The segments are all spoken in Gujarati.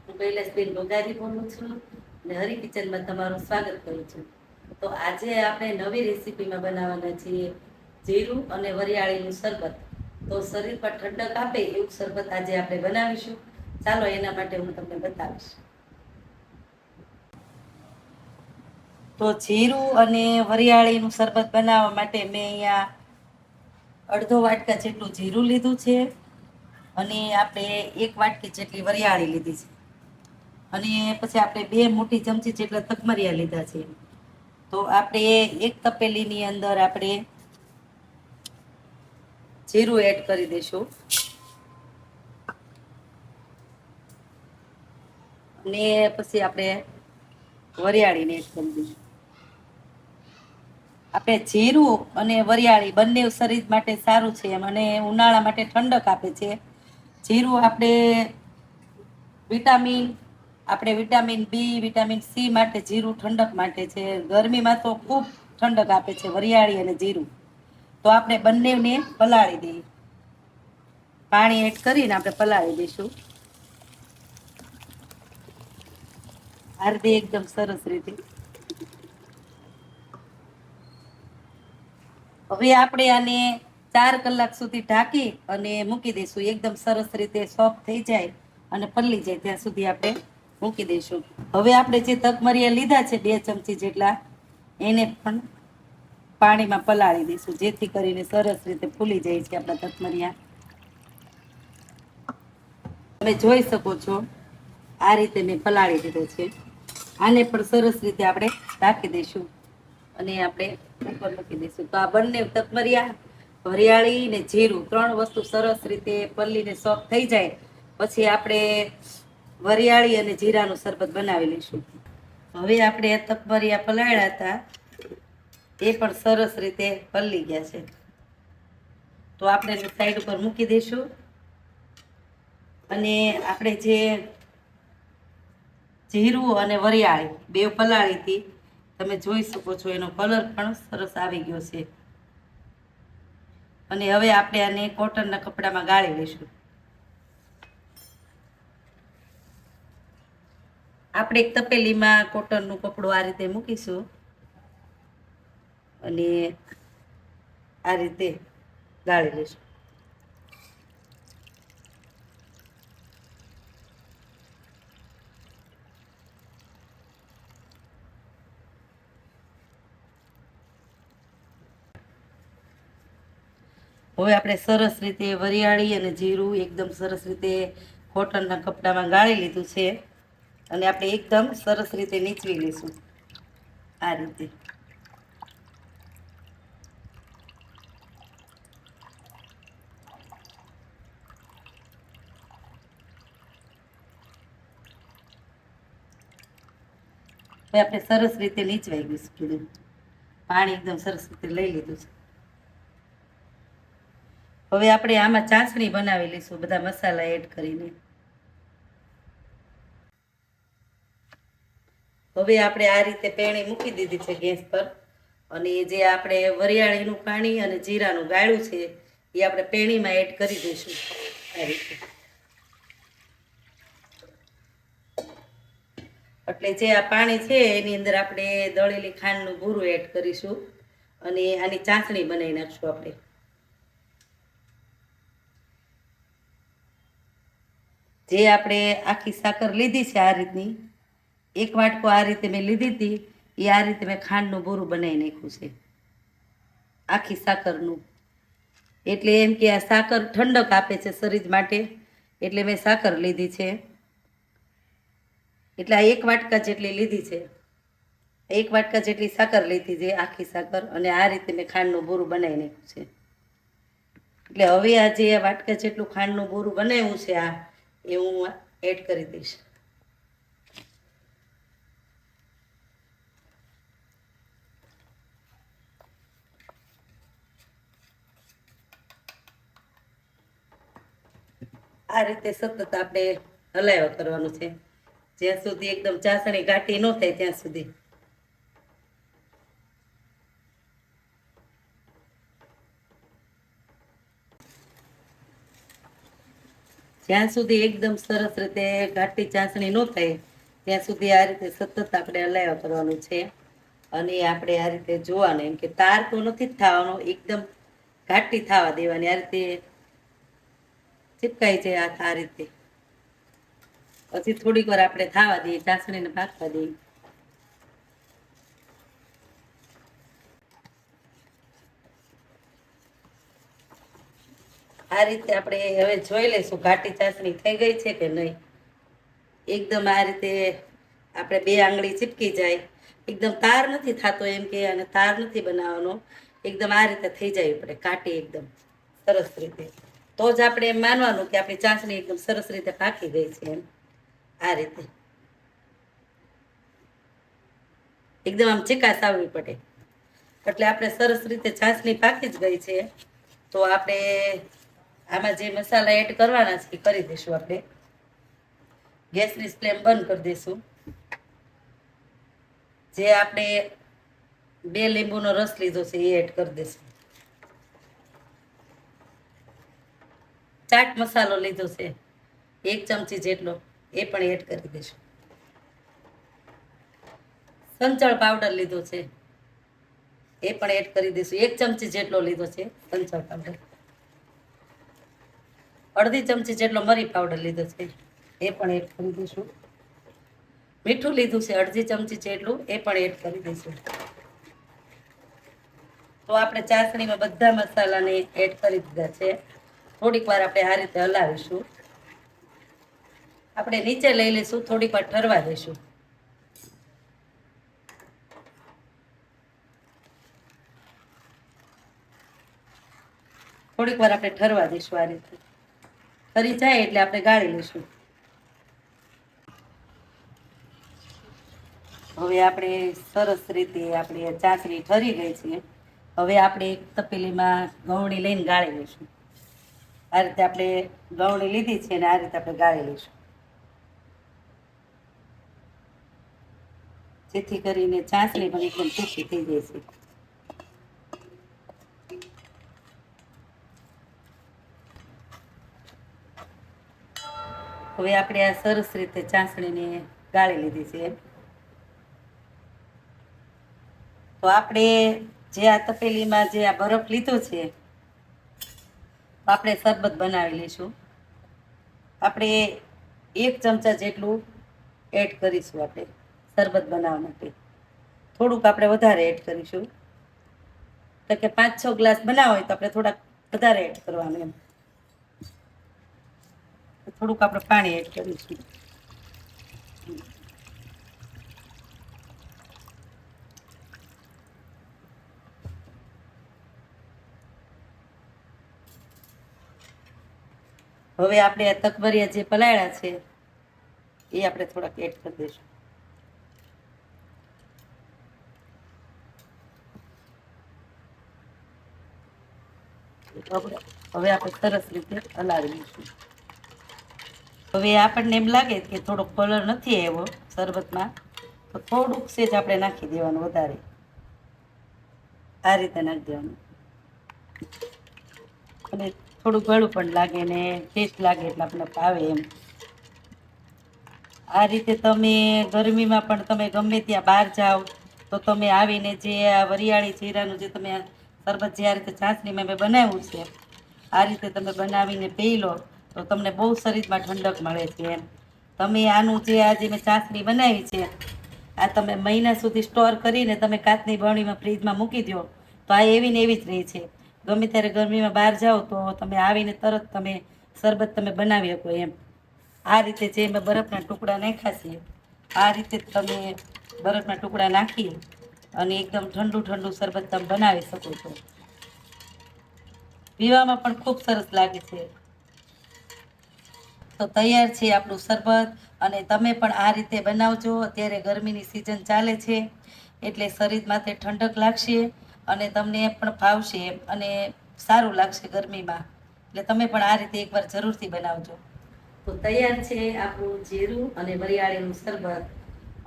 હું કૈલાસબેન બોગારી બોલું છું અને હરી કિચનમાં તમારું સ્વાગત કરું છું. તો આજે આપણે નવી રેસીપીમાં બનાવવાના છીએ જીરું અને વરિયાળીનું શરબત. તો શરીર પર ઠંડક આપે એવું શરબત આજે આપણે બનાવીશું. ચાલો એના માટે હું તમને બતાવીશ. તો જીરું અને વરિયાળીનું શરબત બનાવવા માટે મેં અહીંયા અડધો વાટકા જેટલું જીરું લીધું છે અને આપણે 1 વાટકી જેટલી વરિયાળી લીધી છે. અને પછી આપણે 2 મોટી ચમચી જેટલા તકમરિયા લીધા છે. તો આપણે એક તપેલીની અંદર આપણે જીરું એડ કરી દઈશું અને પછી આપણે વરિયાળીને એડ કરી દઈશું. આપણે જીરું અને વરિયાળી બંને શરીર માટે સારું છે અને ઉનાળા માટે ઠંડક આપે છે. જીરું આપણે વિટામિન બી, વિટામિન સી માટે જીરું ઠંડક માટે છે. ગરમીમાં તો ખૂબ ઠંડક આપે છે વરિયાળી અને જીરું. તો આપણે બંનેને પલાળી દઈએ. પાણી એડ કરીને આપણે પલાળી દઈશું. આરદી એકદમ સરસ રીતે. હવે આપણે આને 4 કલાક સુધી ઢાંકી અને મૂકી દઈશું. એકદમ સરસ રીતે સોફ્ટ થઈ જાય અને પલળી જાય ત્યાં સુધી આપણે મૂકી દઈશું. હવે આપણે જે તકમરિયા લીધા છે 2 ચમચી જેટલા, એને પણ પાણીમાં પલાળી દઈશું, જેથી કરીને સરસ રીતે ફૂલી જાય છે આપણા તકમરિયા. તમે જોઈ શકો છો આ રીતે મેં પલાળી દીધો છે. આને પણ સરસ રીતે આપણે ઢાંકી દઈશું અને આપણે ઉપર મૂકી દઈશું. તો આ બંને તકમરિયા, વરિયાળી ને જીરું 3 વસ્તુ સરસ રીતે પલળીને સોફ્ટ થઈ જાય પછી આપણે વરિયાળી અને જીરાનું શરબત બનાવી લઈશું. હવે આપણે તકમરિયા પલાળ્યા હતા એ પણ સરસ રીતે પલળી ગયા છે. તો આપણે એને સાઈડ ઉપર મૂકી દઈશું અને આપણે જે જીરું અને વરિયાળી 2 પલાળી હતી, તમે જોઈ શકો છો એનો કલર પણ સરસ આવી ગયો છે. અને હવે આપણે આને કોટનના કપડામાં ગાળી લઈશું. આપણે એક તપેલીમાં કોટનનું કપડું આ રીતે મૂકીશું અને આ રીતે ગાળી લઈશું. હવે આપણે સરસ રીતે વરિયાળી અને જીરું એકદમ સરસ રીતે કોટનના કપડામાં ગાળી લીધું છે અને આપણે એકદમ સરસ રીતે નીચવી લઈશું આ રીતે. હવે આપણે સરસ રીતે નીચવાઈ ગયું કીધું, પાણી એકદમ સરસ રીતે લઈ લીધું છે. હવે આપણે આમાં ચાસણી બનાવી લઈશું બધા મસાલા એડ કરીને. હવે આપણે આ રીતે પેણી મૂકી દીધી છે ગેસ પર અને જે આપણે વરિયાળીનું પાણી અને જીરાનું ગાળ્યું છે એ આપણે પેણીમાં એડ કરી દઈશું આ રીતે. એટલે જે આ પાણી છે એની અંદર આપણે દળેલી ખાંડનું ભૂરું એડ કરીશું અને આની ચાસણી બનાવી નાખશું આપણે. જે આપણે આખી સાકર લીધી છે આ રીતની, 1 વાટકો આ રીતે મેં લીધી હતી, એ આ રીતે મેં ખાંડનું ભૂરું બનાવી નાખ્યું છે આખી સાકરનું. એટલે એમ કે આ સાકર ઠંડક આપે છે શરીર માટે, એટલે મેં સાકર લીધી છે. એટલે આ 1 વાટકા જેટલી લીધી છે, 1 વાટકા જેટલી સાકર લીધી છે આખી સાકર, અને આ રીતે મેં ખાંડનું ભૂરું બનાવી નાખ્યું છે. એટલે હવે આ જે વાટકા જેટલું ખાંડનું ભૂરું બનાવ્યું છે એ હું એડ કરી દઈશ. આ રીતે સતત આપણે હલાવ્યા કરવાનું છે જ્યાં સુધી એકદમ ચાસણી ઘાટી ન થાય ત્યાં સુધી. જ્યાં સુધી એકદમ સરસ રીતે ઘાટી ચાસણી ન થાય ત્યાં સુધી આ રીતે સતત આપણે હલાવ્યા કરવાનું છે. અને આપણે આ રીતે જોવાનું એમ કે તાર તો નથી જ થવાનો, એકદમ ઘાટી થવા દેવાની. આ રીતે ચીપકાઈ જાય આ રીતે. પછી થોડીક વાર આપણે થવા દઈએ, ચાસણીને પાકવા દઈએ. આ રીતે આપણે હવે જોઈ લઈશું ઘાટી ચાસણી થઈ ગઈ છે કે નહીં. એકદમ આ રીતે આપણે બે આંગળી ચીપકી જાય, એકદમ તાર નથી થતો એમ કે અને તાર નથી બનાવવાનો, એકદમ આ રીતે થઈ જાય આપણે ઘાટી એકદમ સરસ રીતે. તો જ આપણે એમ માનવાનું કે આપણી ચાસણી એકદમ સરસ રીતે પાકી ગઈ છે. એમ આ રીતે એકદમ આમ ચીકાશ આવવી પડે એટલે આપણે સરસ રીતે ચાસણી પાકી જ ગઈ છે. તો આપણે આમાં જે મસાલા એડ કરવાના છે એ કરી દઈશું. આપણે ગેસની ફ્લેમ બંધ કરી દઈશું. જે આપણે 2 લીંબુનો રસ લીધો છે એ એડ કરી દઈશું. ચાટ મસાલો લીધો છે 1 ચમચી જેટલો, એ પણ એડ કરી દઈશું. સંચળ પાવડર લીધો છે એ પણ એડ કરી દઈશું. 1 ચમચી જેટલો લીધો છે સંચળ પાવડર. અડધી ચમચી જેટલો મરી પાવડર લીધો છે એ પણ એડ કરી દઈશું. મીઠું લીધું છે અડધી ચમચી જેટલું, એ પણ એડ કરી દઈશું. તો આપણે ચાસણીમાં બધા મસાલાને એડ કરી દીધા છે. થોડીક વાર આપણે આ રીતે હલાવીશું. આપણે નીચે લઈ લઈશું, થોડીક વાર ઠરવા દઈશું. થોડીક વાર આપણે ઠરવા દઈશું. આ રીતે ઠરી જાય એટલે આપણે ગાળી લઈશું. હવે આપણે સરસ રીતે આપણી ચાસણી ઠરી ગઈ છે. હવે આપણે એક તપેલીમાં ગવણી લઈને ગાળી લઈશું. આ રીતે આપણે ગવણી લીધી છે અને આ રીતે આપણે ગાળી લઈશું, જેથી કરીને ચાસણી પણ એકદમ તીખી થઈ જાય છે. હવે આપણે આ સરસ રીતે ચાસણીને ગાળી લીધી છે. તો આપણે જે આ તપેલીમાં જે આ બરફ લીધો છે, આપણે શરબત બનાવી લઈશું. આપણે 1 ચમચા જેટલું એડ કરીશું. આપણે શરબત બનાવવા માટે થોડુંક આપણે વધારે એડ કરીશું. એટલે કે 5-6 ગ્લાસ બનાવો હોય તો આપણે થોડાક વધારે એડ કરવાનું. એમ થોડુંક આપણે પાણી એડ કરીશું. હવે આપણે આ તકબરિયા જે પલાળ્યા છે એ આપણે થોડાક એડ કરી દઈશું. હવે આપણે સરસ રીતે હલાવી લઈશું. હવે આપણને એમ લાગે કે થોડોક કલર નથી આવ્યો શરબતમાં, તો થોડુંક સેજ આપણે નાખી દેવાનું વધારે. આ રીતે નાખી દેવાનું. અને થોડું ગળું પણ લાગે ને ટેસ્ટ લાગે એટલે આપણને ભાવે એમ. આ રીતે તમે ગરમીમાં પણ તમે ગમે ત્યાં બહાર જાઓ તો તમે આવીને જે આ વરિયાળી જીરાનું જે તમે શરબત જે આ રીતે ચાસણીમાં મેં બનાવ્યું છે, આ રીતે તમે બનાવીને પી લો તો તમને બહુ શરીરમાં ઠંડક મળે છે. એમ તમે આનું જે આજે મેં ચાસણી બનાવી છે, આ તમે મહિના સુધી સ્ટોર કરીને તમે કાચની બરણીમાં ફ્રીજમાં મૂકી દો તો આ એવી ને એવી જ રહે છે. ગમે ત્યારે ગરમીમાં બહાર જાઓ તો તમે આવીને તરત તમે શરબત તમે બનાવી શકો. એમ આ રીતે જે મેં બરફના ટુકડા નાખ્યા છે, આ રીતે તમે બરફના ટુકડા નાખી અને એકદમ ઠંડુ ઠંડુ શરબત તમે બનાવી શકો છો. પીવામાં પણ ખૂબ સરસ લાગે છે. તો તૈયાર છે આપણું શરબત. અને તમે પણ આ રીતે બનાવજો. અત્યારે ગરમીની સિઝન ચાલે છે એટલે શરીર માટે ઠંડક લાગશે અને તમને પણ ભાવશે અને સારું લાગશે ગરમીમાં. એટલે તમે પણ આ રીતે એકવાર જરૂરથી બનાવજો. તો તૈયાર છે આપણું જીરું અને વરિયાળીનું શરબત.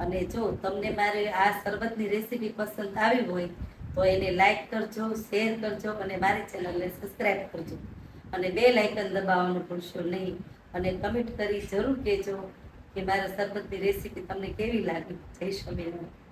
અને જો તમને મારે આ શરબતની રેસીપી પસંદ આવી હોય તો એને લાઈક કરજો, શેર કરજો અને મારી ચેનલને સબસ્ક્રાઈબ કરજો અને બેલ આઇકન દબાવવાનું ભૂલશો નહીં. અને કમેન્ટ કરી જરૂર કહેજો કે મારા શરબતની રેસીપી તમને કેવી લાગી. જય સ્વામિનારાયણ.